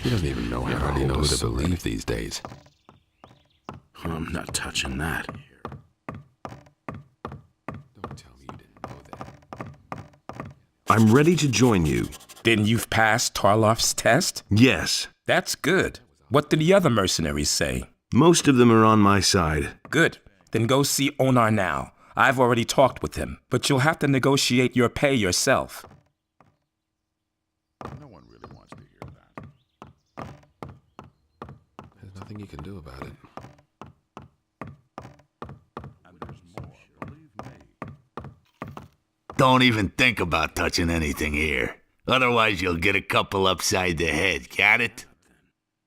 He doesn't even know how to hold us to believe these days. I'm not touching that. Don't tell me you didn't know that. I'm ready to join you. Then you've passed Tarloff's test? Yes. That's good. What did the other mercenaries say? Most of them are on my side. Good. Then go see NotR now. I've already talked with him, but you'll have to negotiate your pay yourself. No one really wants to hear that. There's nothing you can do about it. And there's more, believe me. Don't even think about touching anything here. Otherwise, you'll get a couple upside the head, got it?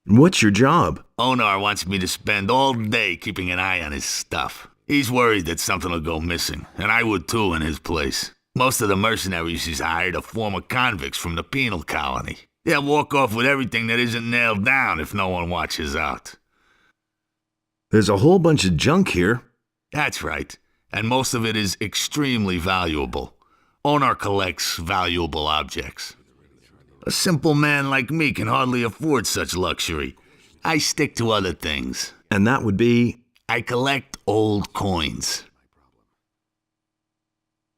What's your job? NotR wants me to spend all day keeping an eye on his stuff. He's worried that something will go missing, and I would too in his place. Most of the mercenaries he's hired are former convicts from the penal colony. They'll walk off with everything that isn't nailed down if no one watches out. There's a whole bunch of junk here. That's right, and most of it is extremely valuable. NotR collects valuable objects. A simple man like me can hardly afford such luxury. I stick to other things. And that would be... I collect old coins.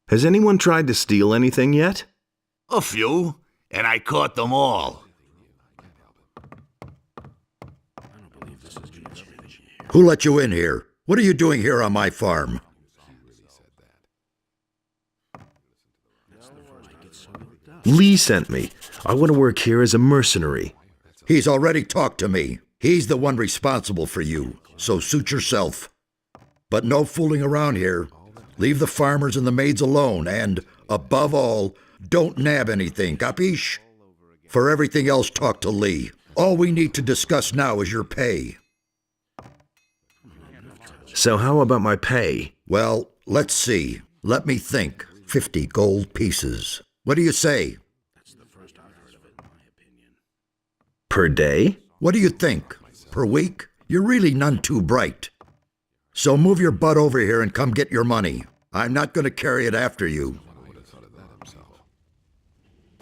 Has anyone tried to steal anything yet? A few, and I caught them all. Who let you in here? What are you doing here on my farm? Lee sent me. I want to work here as a mercenary. He's already talked to me. He's the one responsible for you, so suit yourself. But no fooling around here. Leave the farmers and the maids alone, and, above all, don't nab anything, capiche? For everything else, talk to Lee. All we need to discuss now is your pay. So how about my pay? Well, let's see. Let me think. 50 gold pieces. What do you say? Per day? What do you think? Per week? You're really none too bright. So move your butt over here and come get your money. I'm not going to carry it after you.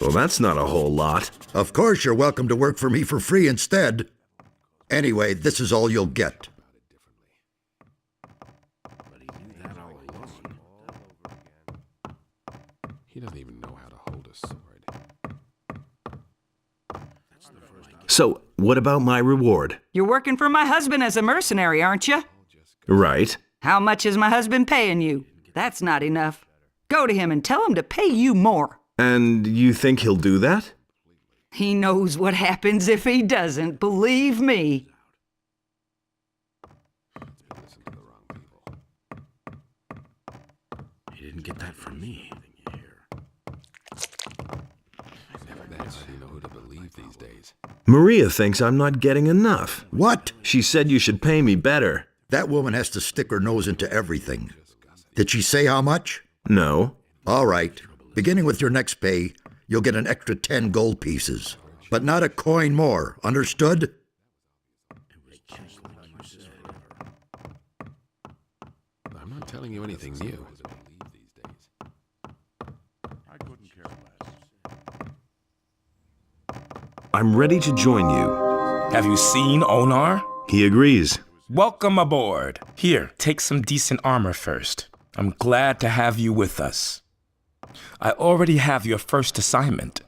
Well, that's not a whole lot. Of course, you're welcome to work for me for free instead. Anyway, this is all you'll get. He doesn't even know how to hold a sword. So, what about my reward? You're working for my husband as a mercenary, aren't you? Right. How much is my husband paying you? That's not enough. Go to him and tell him to pay you more. And you think he'll do that? He knows what happens if he doesn't, believe me. You didn't get that from me. That's how you know who to believe these days. Maria thinks I'm not getting enough. What? She said you should pay me better. That woman has to stick her nose into everything. Did she say how much? No. All right. Beginning with your next pay, you'll get an extra 10 gold pieces. But not a coin more. Understood? I'm not telling you anything new. I couldn't care less. I'm ready to join you. Have you seen NotR? He agrees. Welcome aboard. Here, take some decent armor first. I'm glad to have you with us. I already have your first assignment.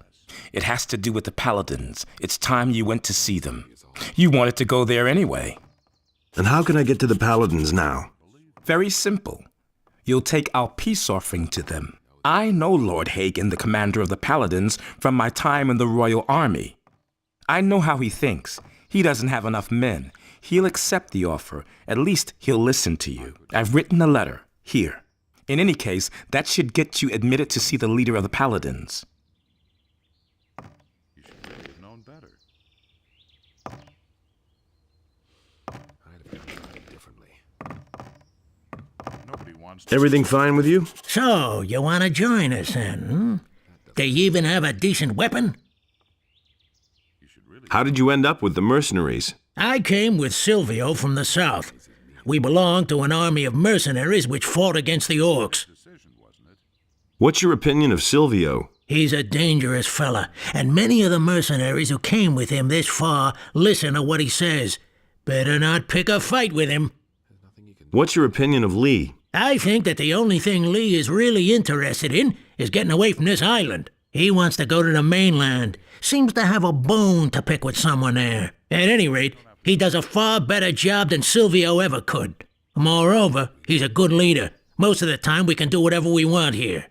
It has to do with the Paladins. It's time you went to see them. You wanted to go there anyway. And how can I get to the Paladins now? Very simple. You'll take our peace offering to them. I know Lord Hagin, the commander of the Paladins, from my time in the Royal Army. I know how he thinks. He doesn't have enough men. He'll accept the offer. At least he'll listen to you. I've written a letter. Here. In any case, that should get you admitted to see the leader of the Paladins. You should really have known better. I'd have done it differently. Nobody wants to... Everything fine with you? So, you want to join us then, hmm? Do you even have a decent weapon? How did you end up with the mercenaries? I came with Silvio from the south. We belong to an army of mercenaries which fought against the orcs. What's your opinion of Silvio? He's a dangerous fella, and many of the mercenaries who came with him this far listen to what he says. Better not pick a fight with him. What's your opinion of Lee? I think that the only thing Lee is really interested in is getting away from this island. He wants to go to the mainland. Seems to have a bone to pick with someone there. At any rate, he does a far better job than Silvio ever could. Moreover, he's a good leader. Most of the time we can do whatever we want here.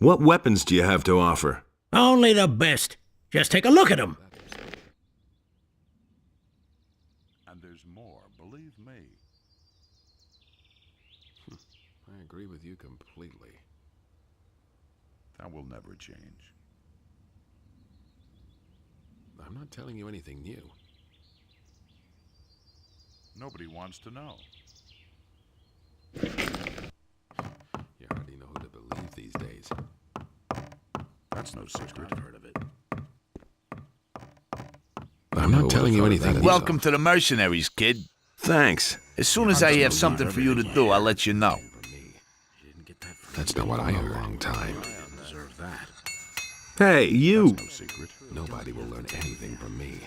What weapons do you have to offer? Only the best. Just take a look at them. And there's more, believe me. I agree with you completely. That will never change. I'm not telling you anything new. Nobody wants to know. You hardly know who to believe these days. That's no secret. I've heard of it. I'm not telling you anything new. Welcome to the mercenaries, kid. Thanks. As soon as I have something for you to do, I'll let you know. That's not what I heard. A long time. Hey, you! No secret. Nobody will learn anything from me.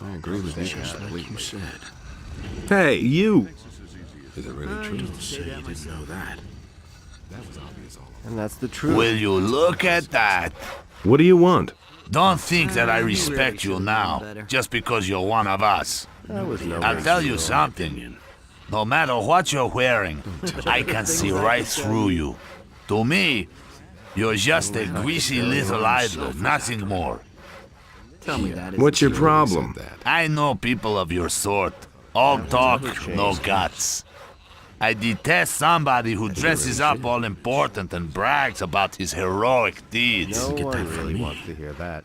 I agree with you completely. Hey, you! Is it really true? You didn't know that. That was obvious all along. And that's the truth. Will you look at that? What do you want? Don't think that I respect you now, just because you're one of us. That was no I'll tell you something. No matter what you're wearing, I can see right through you. To me, you're just a greasy little idol, nothing more. Tell me that. What's your problem? That. I know people of your sort. All talk, no guts. I detest somebody who dresses up all important and brags about his heroic deeds. No one really wants to hear that.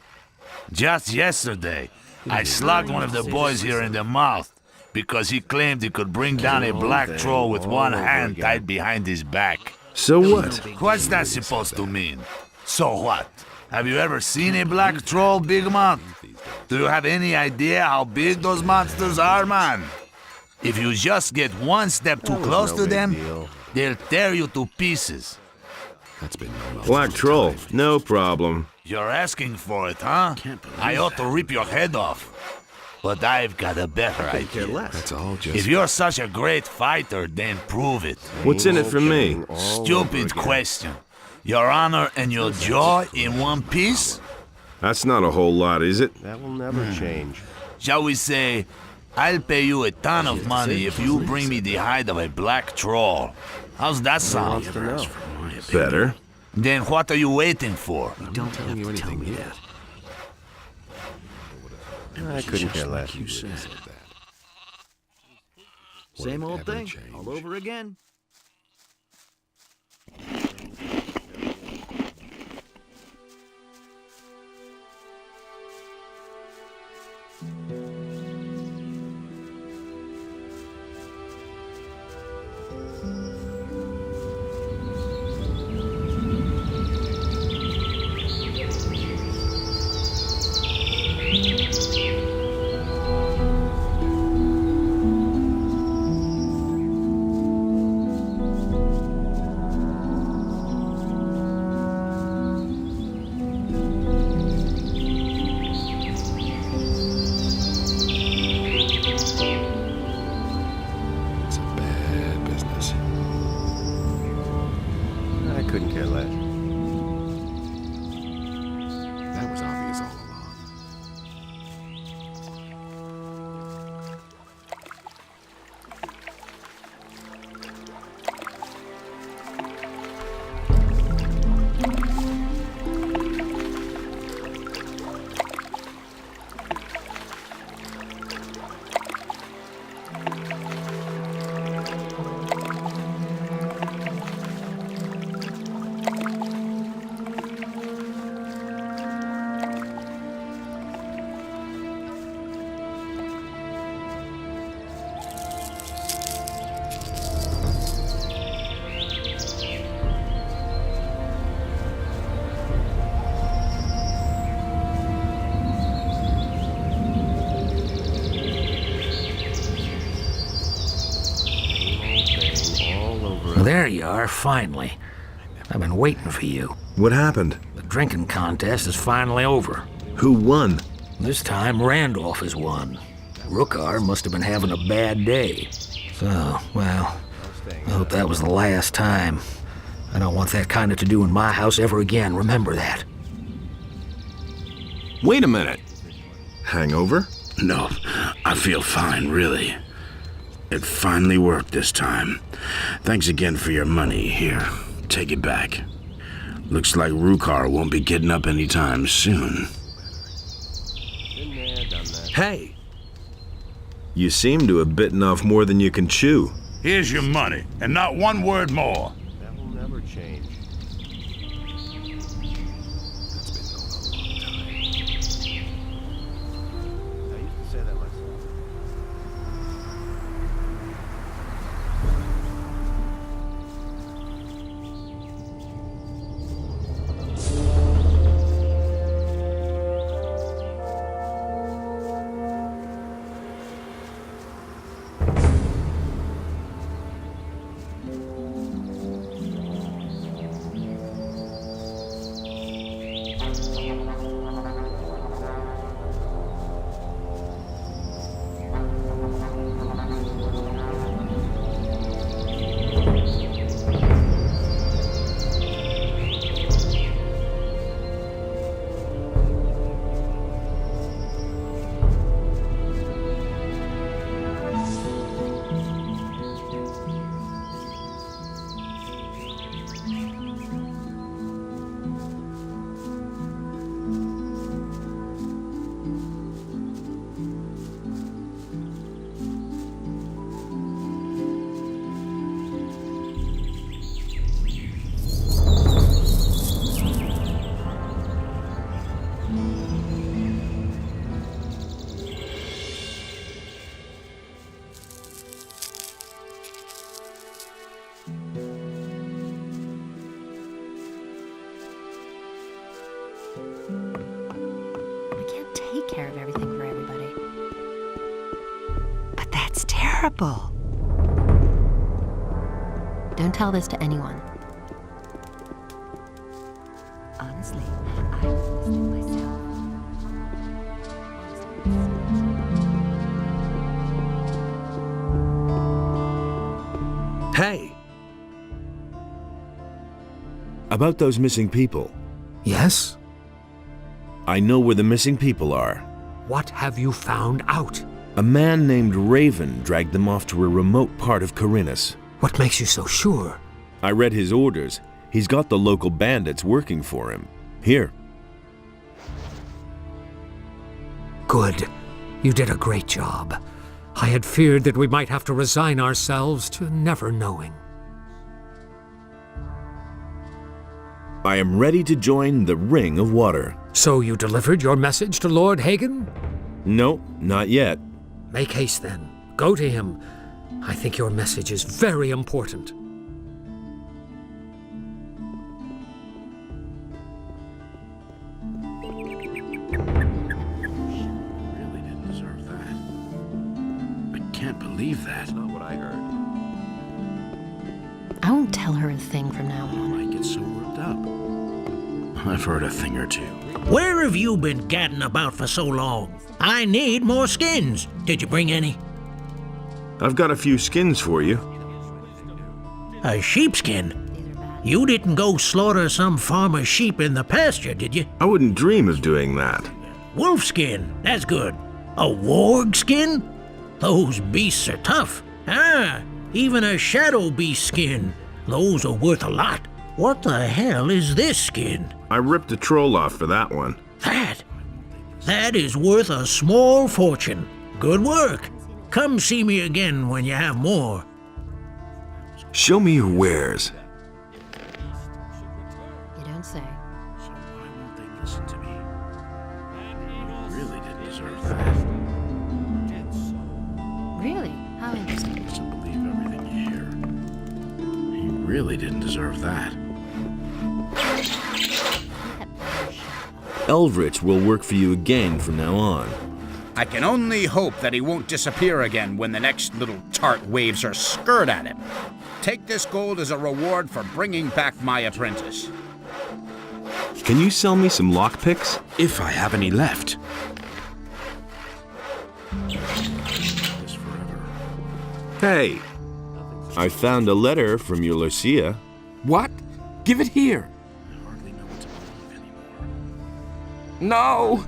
Just yesterday, I slugged one of the boys here in the mouth because he claimed he could bring down a black troll with one hand tied behind his back. So what? What's that supposed to mean? So what? Have you ever seen a black troll, Big Mouth? Do you have any idea how big those monsters are, man? If you just get one step too close to them, they'll tear you to pieces. That's been known. Black troll, no problem. You're asking for it, huh? I ought to rip your head off. But I've got a better idea. That's all just. If you're such a great fighter, then prove it. What's in it for me? Stupid question. Your honor and your jaw in one piece? That's not a whole lot, is it? That will never change. Shall we say, I'll pay you a ton of money if you bring me the hide of a black troll. How's that sound? To know. Better. Then what are you waiting for? Don't tell you anything new. I couldn't care less. Same old thing, all over again. It's a bad business. I couldn't care less. That was obvious all along. There you are, finally. I've been waiting for you. What happened? The drinking contest is finally over. Who won? This time, Randolph has won. Rookar must have been having a bad day. So, well, I hope that was the last time. I don't want that kind of to-do in my house ever again, remember that. Wait a minute. Hangover? No, I feel fine, really. It finally worked this time. Thanks again for your money. Here, take it back. Looks like Rookar won't be getting up anytime soon. Been there, done that. Hey! You seem to have bitten off more than you can chew. Here's your money, and not one word more. That will never change. I used to say that myself. I can't take care of everything for everybody. But that's terrible. Don't tell this to anyone. Honestly, I witnessed it myself. Hey! About those missing people. Yes? I know where the missing people are. What have you found out? A man named Raven dragged them off to a remote part of Corinus. What makes you so sure? I read his orders. He's got the local bandits working for him. Here. Good. You did a great job. I had feared that we might have to resign ourselves to never knowing. I am ready to join the Ring of Water. So you delivered your message to Lord Hagin? No, not yet. Make haste then. Go to him. I think your message is very important. Really didn't deserve that. I can't believe that. That's not what I heard. I won't tell her a thing from now I on. might get so worked up. I've heard a thing or two. Where have you been gadding about for so long? I need more skins. Did you bring any? I've got a few skins for you. A sheepskin? You didn't go slaughter some farmer's sheep in the pasture, did you? I wouldn't dream of doing that. Wolfskin, that's good. A warg skin? Those beasts are tough. Ah, even a shadow beast skin. Those are worth a lot. What the hell is this skin? I ripped a troll off for that one. That is worth a small fortune. Good work. Come see me again when you have more. Show me your wares. You don't say. So why won't they listen to me? You really didn't deserve that. Really? How interesting. I doesn't believe everything you hear. You really didn't deserve that. Eldritch will work for you again from now on. I can only hope that he won't disappear again when the next little tart waves her skirt at him. Take this gold as a reward for bringing back my apprentice. Can you sell me some lockpicks? If I have any left. Hey, I found a letter from your Lucia. What? Give it here. No,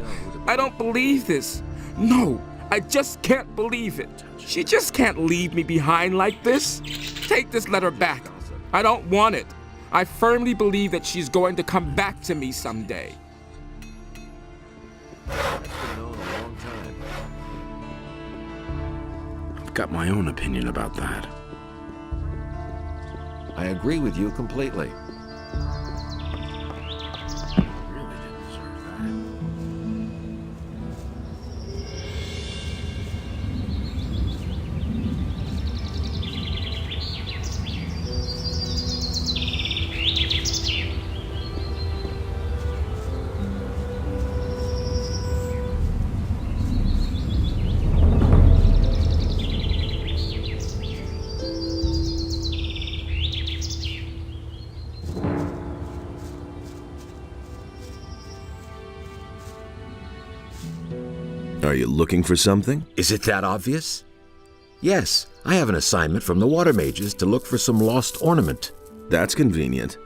I don't believe this. No, I just can't believe it. She just can't leave me behind like this. Take this letter back. I don't want it. I firmly believe that she's going to come back to me someday. I've got my own opinion about that. I agree with you completely. Are you looking for something? Is it that obvious? Yes, I have an assignment from the water mages to look for some lost ornament. That's convenient.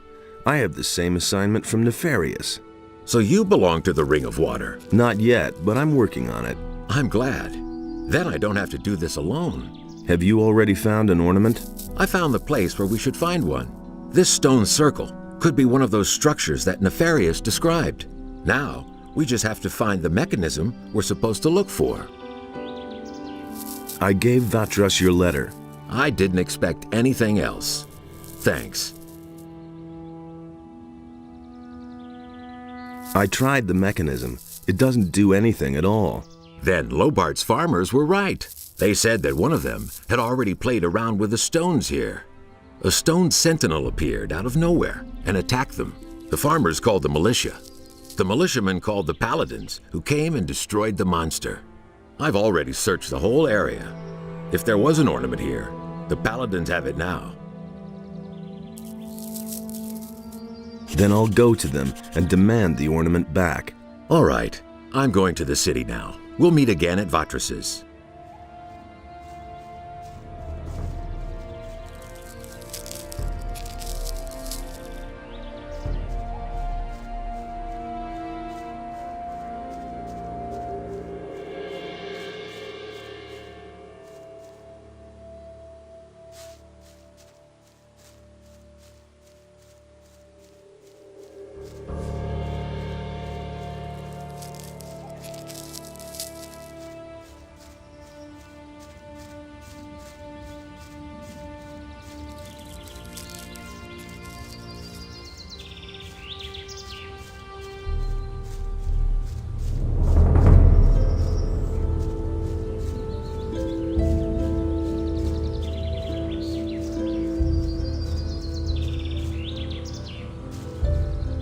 I have the same assignment from Nefarious. So you belong to the Ring of Water? Not yet, but I'm working on it. I'm glad. Then I don't have to do this alone. Have you already found an ornament? I found the place where we should find one. This stone circle could be one of those structures that Nefarious described. Now, we just have to find the mechanism we're supposed to look for. I gave Vatras your letter. I didn't expect anything else. Thanks. I tried the mechanism. It doesn't do anything at all. Then Lobart's farmers were right. They said that one of them had already played around with the stones here. A stone sentinel appeared out of nowhere and attacked them. The farmers called the militia. The militiamen called the paladins, who came and destroyed the monster. I've already searched the whole area. If there was an ornament here, the paladins have it now. Then I'll go to them and demand the ornament back. All right, I'm going to the city now. We'll meet again at Vatras's.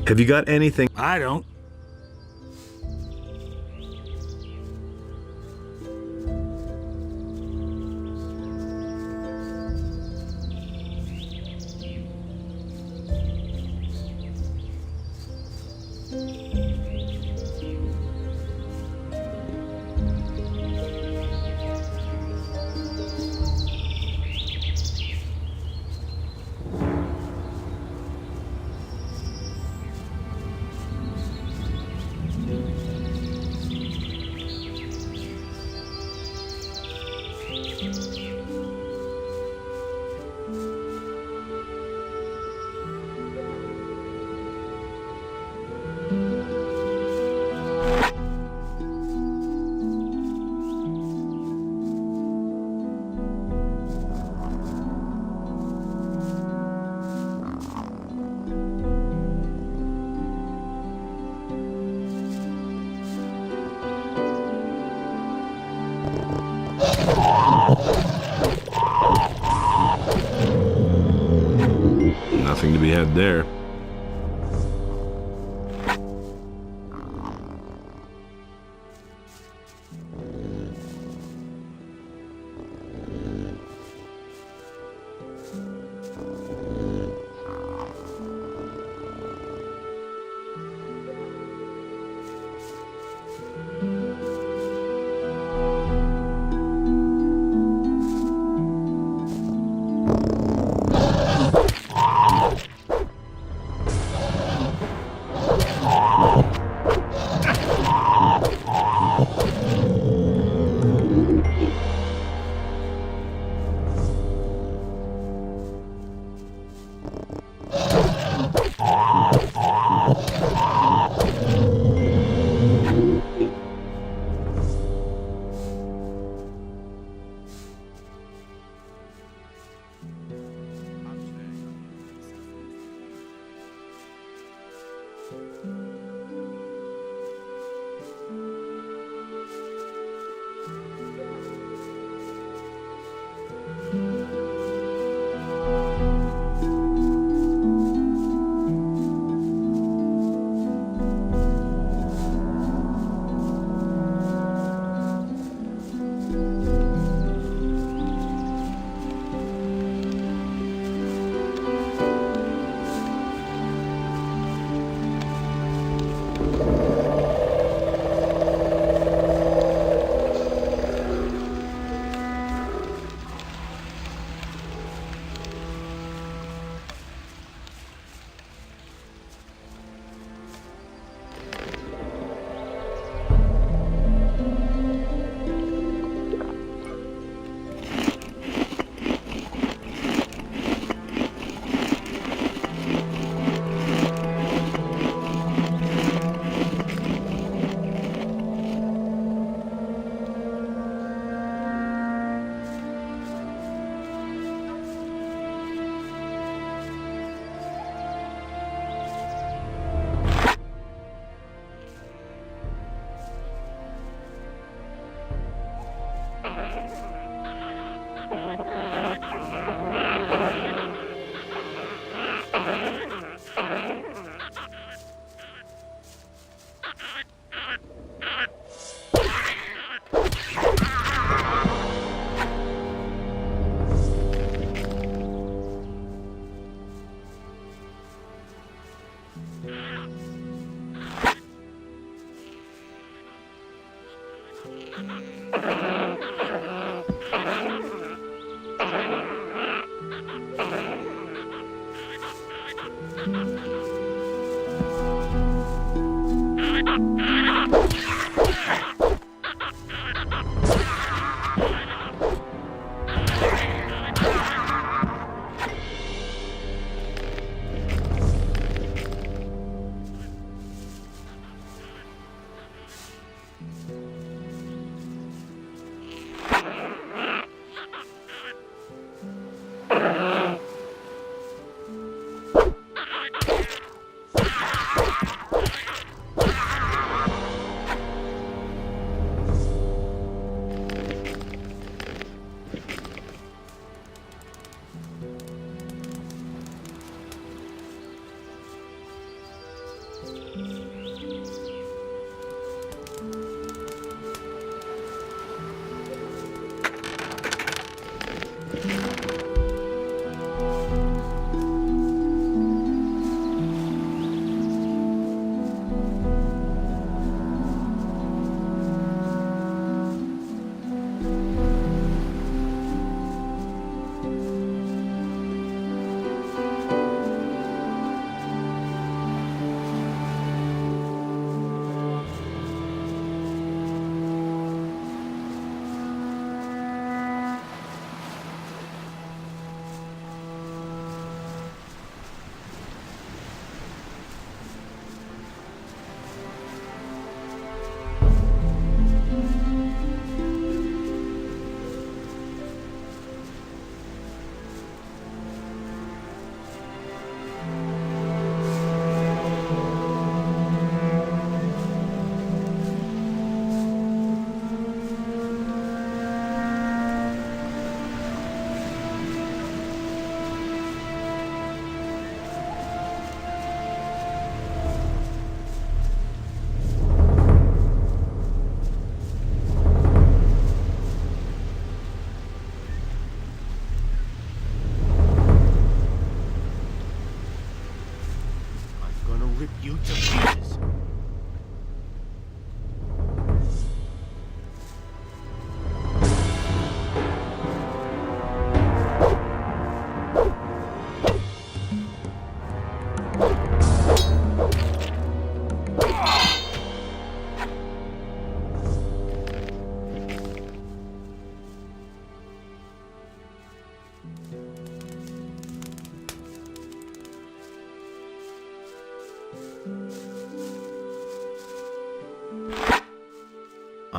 Have you got anything? I don't. Nothing to be had there.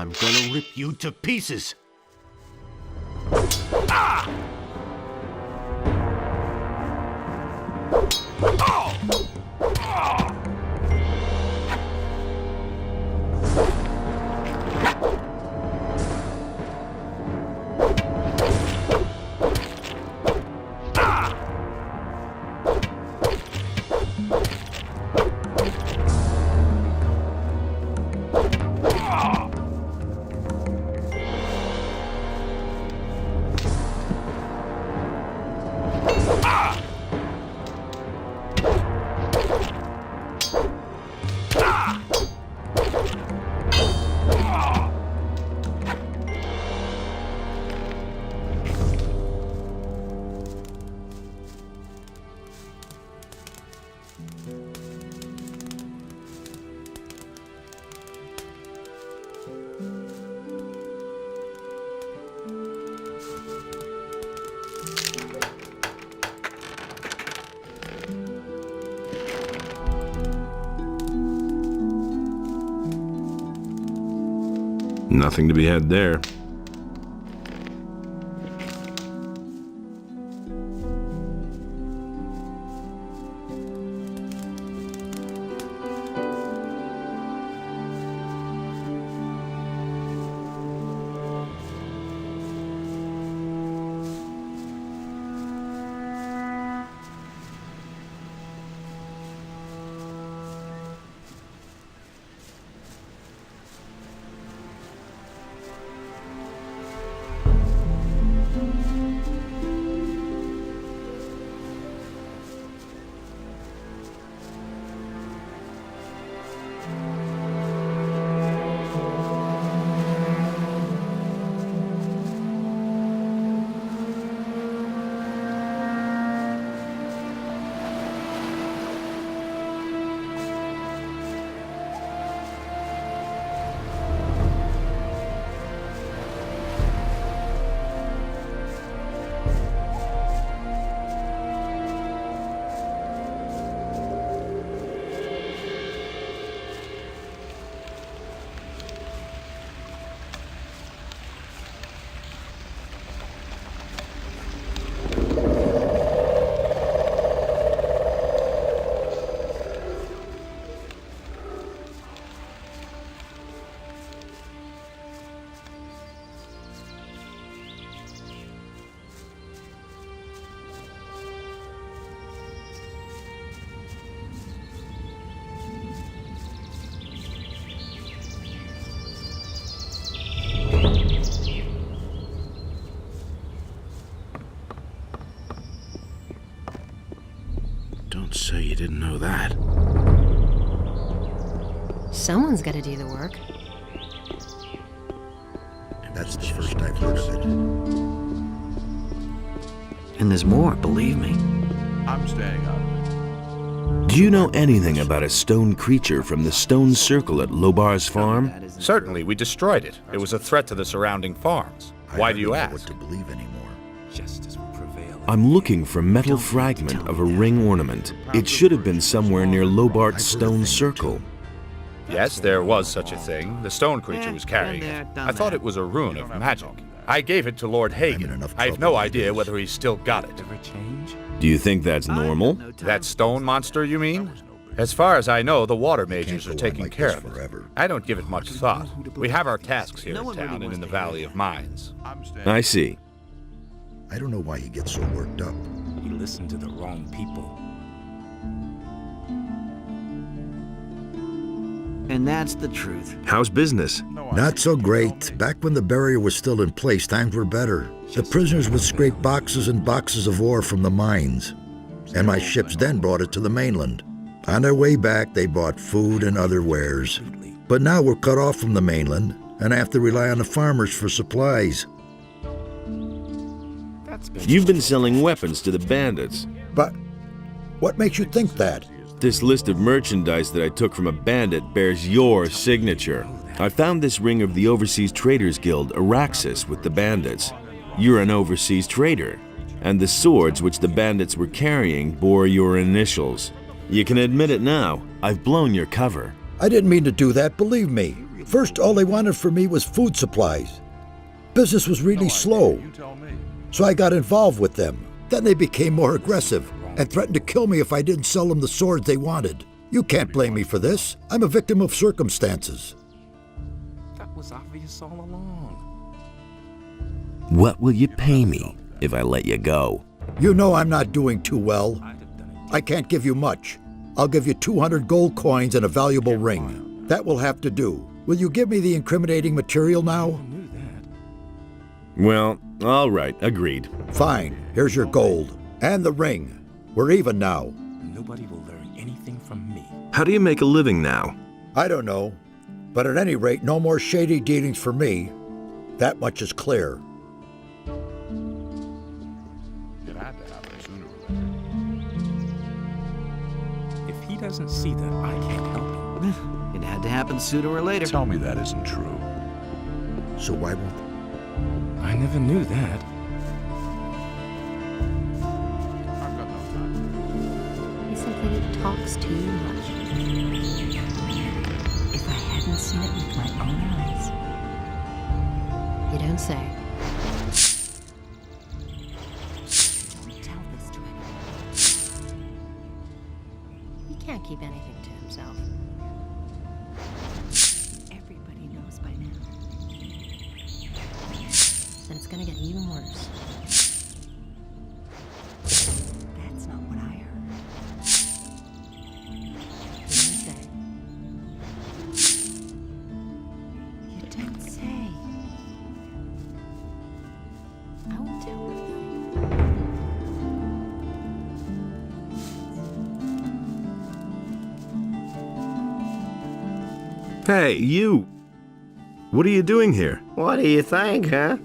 I'm gonna rip you to pieces. Ah! Oh! Oh! Nothing to be had there. Someone's got to do the work. That's the first I've heard of it. And there's more, believe me. I'm staying out of it. Do you know anything about a stone creature from the stone circle at Lobar's farm? Certainly, we destroyed it. It was a threat to the surrounding farms. Why do you I don't ask? know what to believe anymore. Justice will prevail. I'm looking for metal fragment of a ring ornament. It should have been somewhere near Lobart's stone circle. Yes, there was such a thing. The stone creature was carrying it. I thought it was a rune of magic. I gave it to Lord Hagin. I have no idea whether he's still got it. Do you think that's normal? That stone monster, you mean? As far as I know, the water mages are taking care of it. I don't give it much thought. We have our tasks here in town and in the Valley of Mines. I see. I don't know why he gets so worked up. He listened to the wrong people. And that's the truth. How's business? Not so great. Back when the barrier was still in place, times were better. The prisoners would scrape boxes and boxes of ore from the mines, and my ships then brought it to the mainland. On their way back, they bought food and other wares. But now we're cut off from the mainland, and I have to rely on the farmers for supplies. You've been selling weapons to the bandits. But what makes you think that? This list of merchandise that I took from a bandit bears your signature. I found this ring of the Overseas Traders Guild, Araxis, with the bandits. You're an overseas trader. And the swords which the bandits were carrying bore your initials. You can admit it now. I've blown your cover. I didn't mean to do that, believe me. First, all they wanted from me was food supplies. Business was really slow, so I got involved with them. Then they became more aggressive and threatened to kill me if I didn't sell them the swords they wanted. You can't blame me for this. I'm a victim of circumstances. That was obvious all along. What will you pay me if I let you go? You know I'm not doing too well. I can't give you much. I'll give you 200 gold coins and a valuable ring. That will have to do. Will you give me the incriminating material now? Well, all right, agreed. Fine, here's your gold. And the ring. We're even now. Nobody will learn anything from me. How do you make a living now? I don't know. But at any rate, no more shady dealings for me. That much is clear. It had to happen sooner or later. If he doesn't see that, I can't help him. It had to happen sooner or later. Tell me that isn't true. So why won't... I never knew that. I've got no time. He simply talks too much. If I hadn't seen it with my own eyes. You don't say. Don't tell this to anyone. He can't keep anything to himself. Everybody knows by now. And it's gonna get even worse. That's not what I heard. You didn't say. I won't tell anything. Hey, you! What are you doing here? What do you think, huh?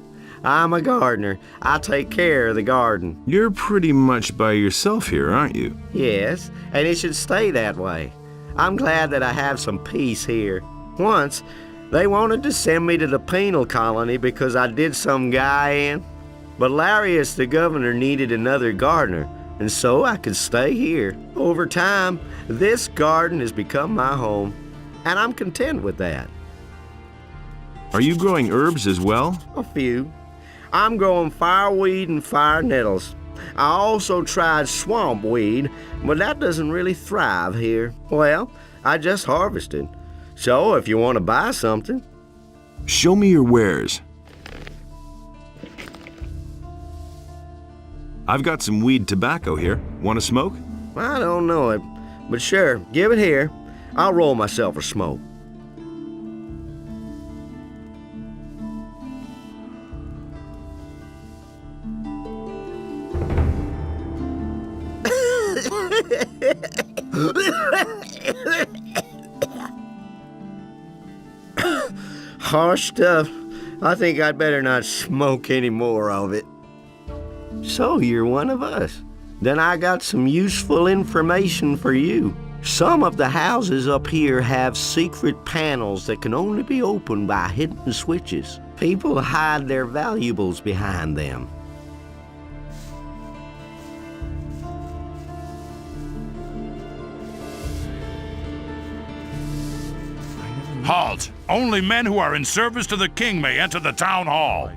I'm a gardener. I take care of the garden. You're pretty much by yourself here, aren't you? Yes, and it should stay that way. I'm glad that I have some peace here. Once, they wanted to send me to the penal colony because I did some guy in. But Larius, the governor, needed another gardener, and so I could stay here. Over time, this garden has become my home, and I'm content with that. Are you growing herbs as well? A few. I'm growing fireweed and fire nettles. I also tried swamp weed, but that doesn't really thrive here. Well, I just harvested. So if you want to buy something. Show me your wares. I've got some weed tobacco here. Want to smoke? I don't know it, but sure, give it here. I'll roll myself a smoke. harsh stuff. I think I'd better not smoke any more of it. So you're one of us. Then I got some useful information for you. Some of the houses up here have secret panels that can only be opened by hidden switches. People hide their valuables behind them. Halt! Only men who are in service to the king may enter the town hall.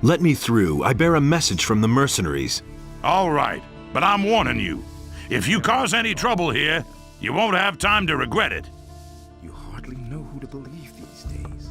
Let me through. I bear a message from the mercenaries. All right, but I'm warning you. If you cause any trouble here, you won't have time to regret it. You hardly know who to believe these days.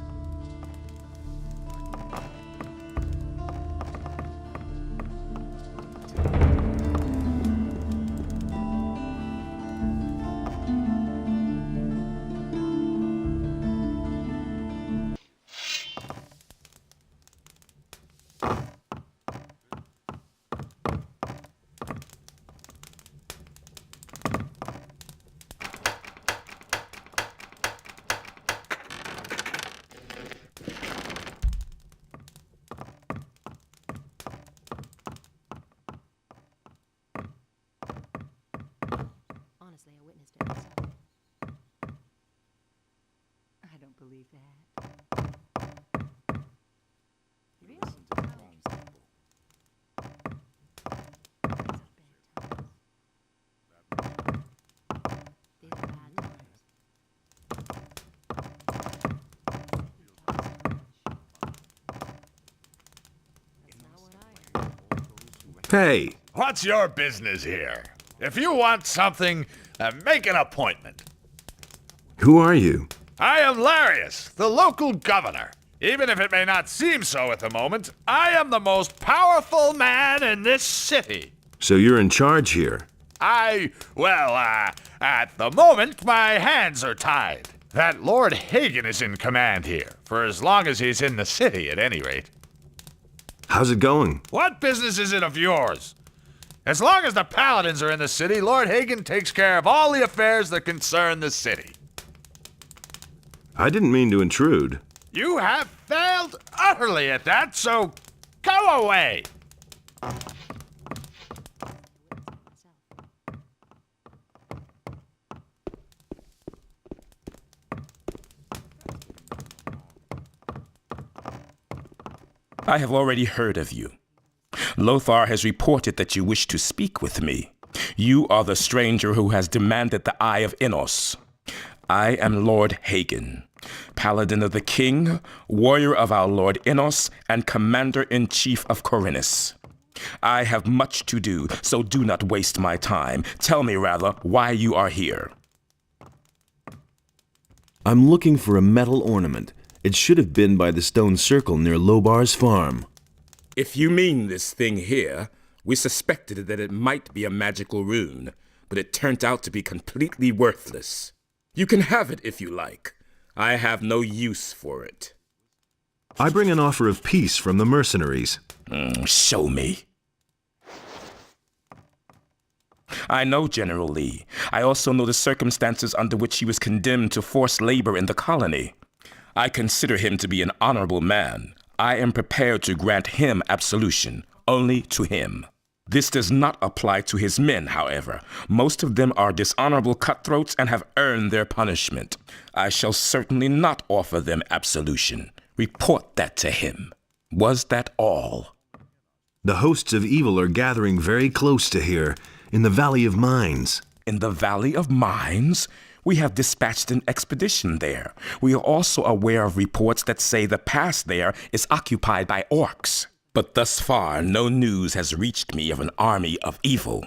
Honestly, I witnessed it myself. I don't believe that. Really? Hey! What's your business here? If you want something, make an appointment. Who are you? I am Larius, the local governor. Even if it may not seem so at the moment, I am the most powerful man in this city. So you're in charge here? At the moment, my hands are tied. That Lord Hagin is in command here, for as long as he's in the city at any rate. How's it going? What business is it of yours? As long as the paladins are in the city, Lord Hagin takes care of all the affairs that concern the city. I didn't mean to intrude. You have failed utterly at that, so go away! I have already heard of you. NotR has reported that you wish to speak with me. You are the stranger who has demanded the Eye of Innos. I am Lord Hagin, Paladin of the King, warrior of our Lord Innos, and Commander-in-Chief of Khorinis. I have much to do, so do not waste my time. Tell me, rather, why you are here. I'm looking for a metal ornament. It should have been by the stone circle near Lobar's farm. If you mean this thing here, we suspected that it might be a magical rune, but it turned out to be completely worthless. You can have it if you like. I have no use for it. I bring an offer of peace from the mercenaries. Show me. I know General Lee. I also know the circumstances under which he was condemned to forced labor in the colony. I consider him to be an honorable man. I am prepared to grant him absolution, only to him. This does not apply to his men, however. Most of them are dishonorable cutthroats and have earned their punishment. I shall certainly not offer them absolution. Report that to him. Was that all? The hosts of evil are gathering very close to here, in the Valley of Mines. In the Valley of Mines? We have dispatched an expedition there. We are also aware of reports that say the pass there is occupied by orcs. But thus far, no news has reached me of an army of evil.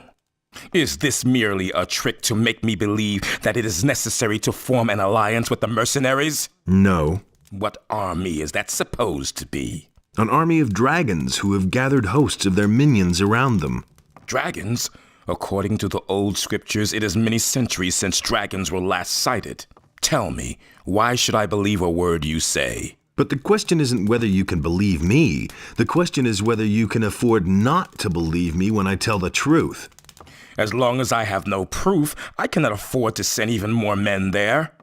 Is this merely a trick to make me believe that it is necessary to form an alliance with the mercenaries? No. What army is that supposed to be? An army of dragons who have gathered hosts of their minions around them. Dragons? According to the old scriptures, it is many centuries since dragons were last sighted. Tell me, why should I believe a word you say? But the question isn't whether you can believe me. The question is whether you can afford not to believe me when I tell the truth. As long as I have no proof, I cannot afford to send even more men there.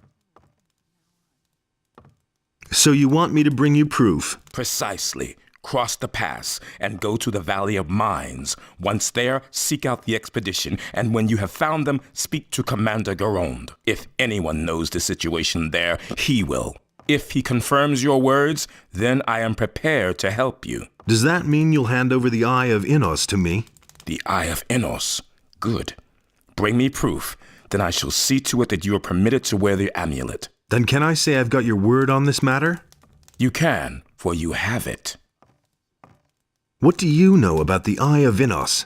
So you want me to bring you proof? Precisely. Cross the pass and go to the Valley of Mines. Once there, seek out the expedition, and when you have found them, speak to Commander Garond. If anyone knows the situation there, he will. If he confirms your words, then I am prepared to help you. Does that mean you'll hand over the Eye of Innos to me? The Eye of Innos. Good. Bring me proof. Then I shall see to it that you are permitted to wear the amulet. Then can I say I've got your word on this matter? You can, for you have it. What do you know about the Eye of Innos?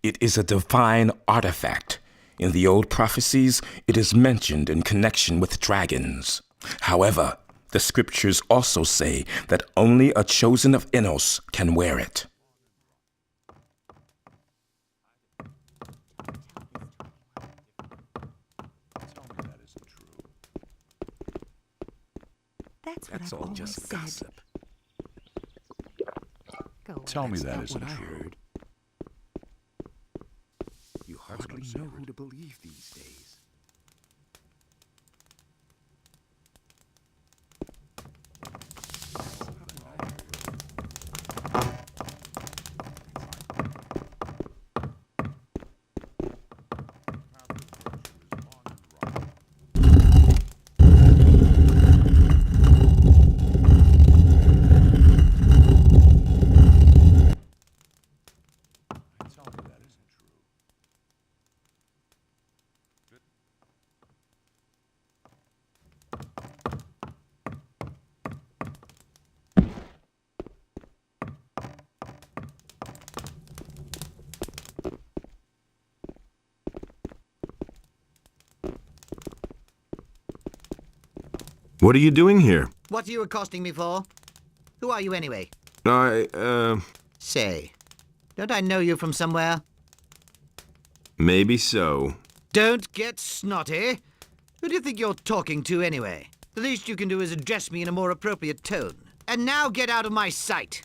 It is a divine artifact. In the old prophecies, it is mentioned in connection with dragons. However, the scriptures also say that only a chosen of Innos can wear it. That's all just gossip. Tell me that isn't true. You hardly know who to believe these days. What are you doing here? What are you accosting me for? Who are you anyway? Say, don't I know you from somewhere? Maybe so. Don't get snotty. Who do you think you're talking to anyway? The least you can do is address me in a more appropriate tone. And now get out of my sight.